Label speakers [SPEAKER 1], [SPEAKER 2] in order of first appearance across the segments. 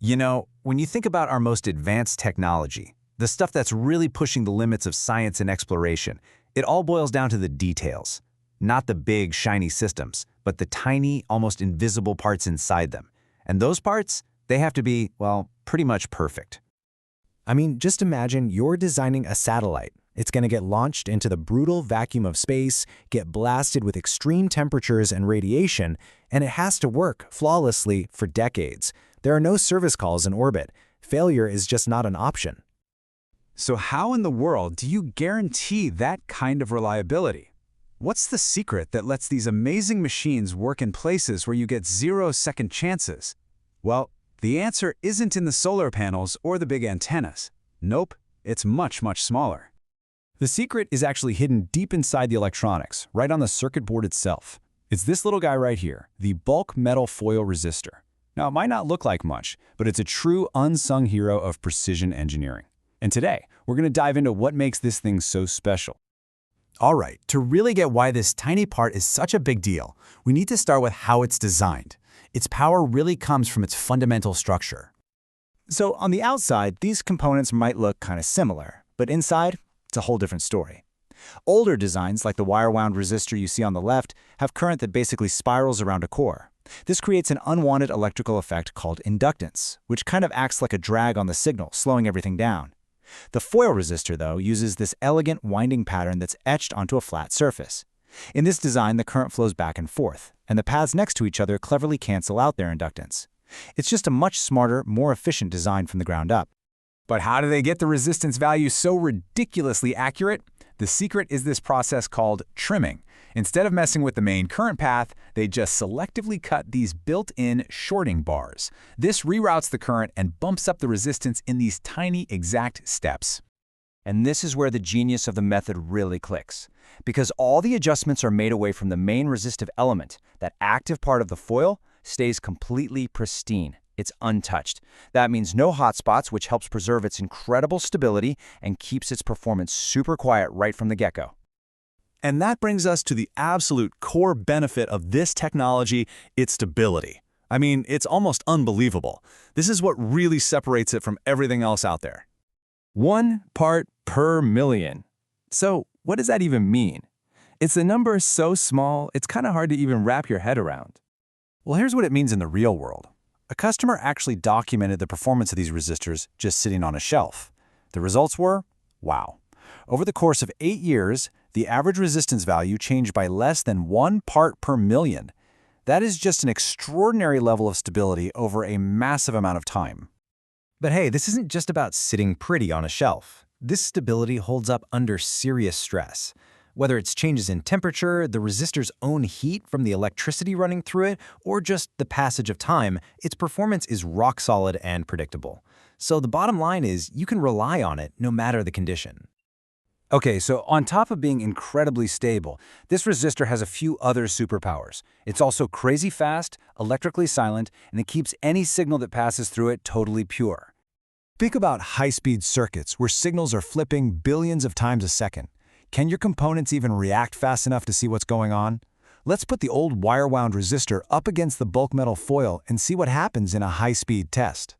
[SPEAKER 1] You know, when you think about our most advanced technology, the stuff that's really pushing the limits of science and exploration, it all boils down to the details. Not the big, shiny systems, but the tiny, almost invisible parts inside them. And those parts, they have to be, well, pretty much perfect.
[SPEAKER 2] I mean, just imagine you're designing a satellite. It's going to get launched into the brutal vacuum of space, get blasted with extreme temperatures and radiation, and it has to work flawlessly for decades. There are no service calls in orbit. Failure is just not an option.
[SPEAKER 3] So how in the world do you guarantee that kind of reliability? What's the secret that lets these amazing machines work in places where you get 0-second chances? Well, the answer isn't in the solar panels or the big antennas. Nope, it's much, much smaller.
[SPEAKER 4] The secret is actually hidden deep inside the electronics, right on the circuit board itself. It's this little guy right here, the bulk metal foil resistor. Now, it might not look like much, but it's a true unsung hero of precision engineering. And today, we're going to dive into what makes this thing so special.
[SPEAKER 5] All right, to really get why this tiny part is such a big deal, we need to start with how it's designed. Its power really comes from its fundamental structure.
[SPEAKER 2] So on the outside, these components might look kind of similar, but inside, it's a whole different story. Older designs, like the wire-wound resistor you see on the left, have current that basically spirals around a core. This creates an unwanted electrical effect called inductance, which kind of acts like a drag on the signal, slowing everything down. The foil resistor, though, uses this elegant winding pattern that's etched onto a flat surface. In this design, the current flows back and forth, and the paths next to each other cleverly cancel out their inductance. It's just a much smarter, more efficient design from the ground up.
[SPEAKER 3] But how do they get the resistance value so ridiculously accurate? The secret is this process called trimming. Instead of messing with the main current path, they just selectively cut these built-in shorting bars. This reroutes the current and bumps up the resistance in these tiny exact steps.
[SPEAKER 6] And this is where the genius of the method really clicks. Because all the adjustments are made away from the main resistive element, that active part of the foil stays completely pristine. It's untouched. That means no hot spots, which helps preserve its incredible stability and keeps its performance super quiet right from the get-go.
[SPEAKER 5] And that brings us to the absolute core benefit of this technology, its stability. I mean, it's almost unbelievable. This is what really separates it from everything else out there.
[SPEAKER 4] 1 part per million. So what does that even mean? It's a number so small, it's kind of hard to even wrap your head around.
[SPEAKER 5] Well, here's what it means in the real world. A customer actually documented the performance of these resistors just sitting on a shelf. The results were, wow. Over the course of 8 years, the average resistance value changed by less than 1 part per million. That is just an extraordinary level of stability over a massive amount of time.
[SPEAKER 2] But hey, this isn't just about sitting pretty on a shelf. This stability holds up under serious stress. Whether it's changes in temperature, the resistor's own heat from the electricity running through it, or just the passage of time, its performance is rock solid and predictable. So the bottom line is you can rely on it no matter the condition.
[SPEAKER 1] Okay, so on top of being incredibly stable, this resistor has a few other superpowers. It's also crazy fast, electrically silent, and it keeps any signal that passes through it totally pure.
[SPEAKER 5] Think about high-speed circuits where signals are flipping billions of times a second. Can your components even react fast enough to see what's going on? Let's put the old wire-wound resistor up against the bulk metal foil and see what happens in a high-speed test.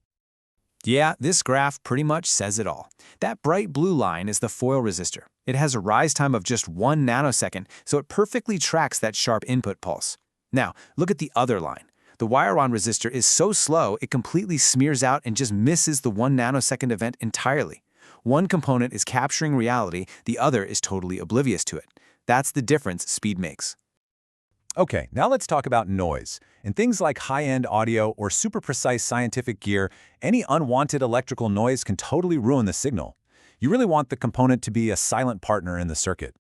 [SPEAKER 2] Yeah, this graph pretty much says it all. That bright blue line is the foil resistor. It has a rise time of just 1 nanosecond, so it perfectly tracks that sharp input pulse. Now, look at the other line. The wire-wound resistor is so slow, it completely smears out and just misses the 1 nanosecond event entirely. One component is capturing reality, the other is totally oblivious to it. That's the difference speed makes.
[SPEAKER 3] Okay, now let's talk about noise. In things like high-end audio or super precise scientific gear, any unwanted electrical noise can totally ruin the signal. You really want the component to be a silent partner in the circuit.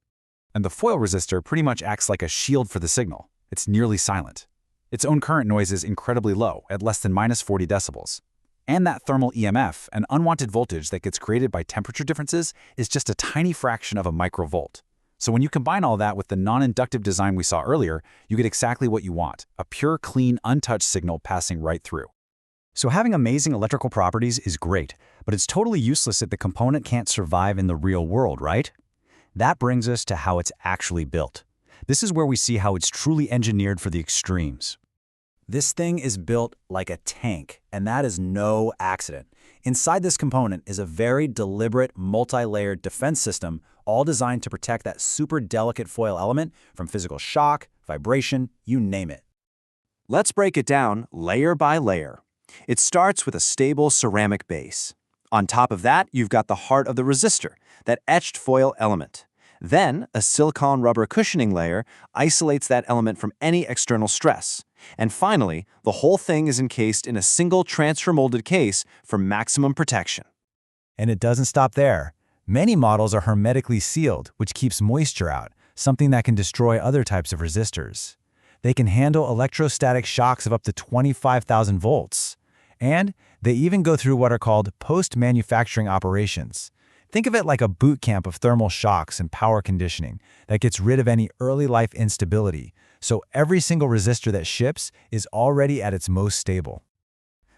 [SPEAKER 1] And the foil resistor pretty much acts like a shield for the signal. It's nearly silent. Its own current noise is incredibly low, at less than -40 decibels. And that thermal EMF, an unwanted voltage that gets created by temperature differences, is just a tiny fraction of a microvolt. So when you combine all that with the non-inductive design we saw earlier, you get exactly what you want, a pure, clean, untouched signal passing right through.
[SPEAKER 5] So having amazing electrical properties is great, but it's totally useless if the component can't survive in the real world, right? That brings us to how it's actually built. This is where we see how it's truly engineered for the extremes.
[SPEAKER 2] This thing is built like a tank, and that is no accident. Inside this component is a very deliberate, multi-layered defense system, all designed to protect that super delicate foil element from physical shock, vibration, you name it.
[SPEAKER 5] Let's break it down layer by layer. It starts with a stable ceramic base. On top of that, you've got the heart of the resistor, that etched foil element. Then, a silicone rubber cushioning layer isolates that element from any external stress. And finally, the whole thing is encased in a single transfer-molded case for maximum protection.
[SPEAKER 2] And it doesn't stop there. Many models are hermetically sealed, which keeps moisture out, something that can destroy other types of resistors. They can handle electrostatic shocks of up to 25,000 volts. And they even go through what are called post-manufacturing operations. Think of it like a boot camp of thermal shocks and power conditioning that gets rid of any early life instability, so every single resistor that ships is already at its most stable.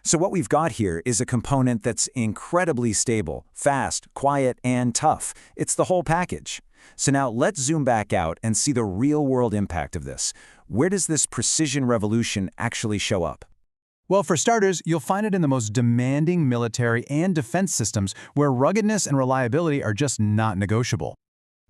[SPEAKER 1] So what we've got here is a component that's incredibly stable, fast, quiet, and tough. It's the whole package. So now let's zoom back out and see the real-world impact of this. Where does this precision revolution actually show up?
[SPEAKER 3] Well, for starters, you'll find it in the most demanding military and defense systems where ruggedness and reliability are just not negotiable.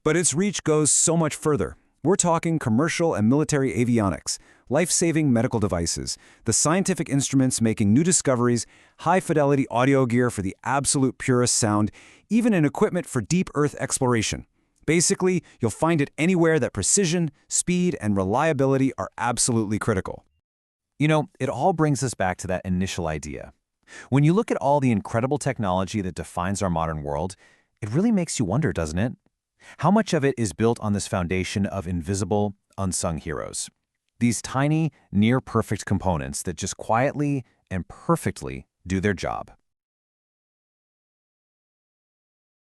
[SPEAKER 1] But its reach goes so much further. We're talking commercial and military avionics, life-saving medical devices, the scientific instruments making new discoveries, high-fidelity audio gear for the absolute purest sound, even in equipment for deep Earth exploration. Basically, you'll find it anywhere that precision, speed, and reliability are absolutely critical.
[SPEAKER 6] You know, it all brings us back to that initial idea. When you look at all the incredible technology that defines our modern world, it really makes you wonder, doesn't it? How much of it is built on this foundation of invisible, unsung heroes? These tiny, near-perfect components that just quietly and perfectly do their job.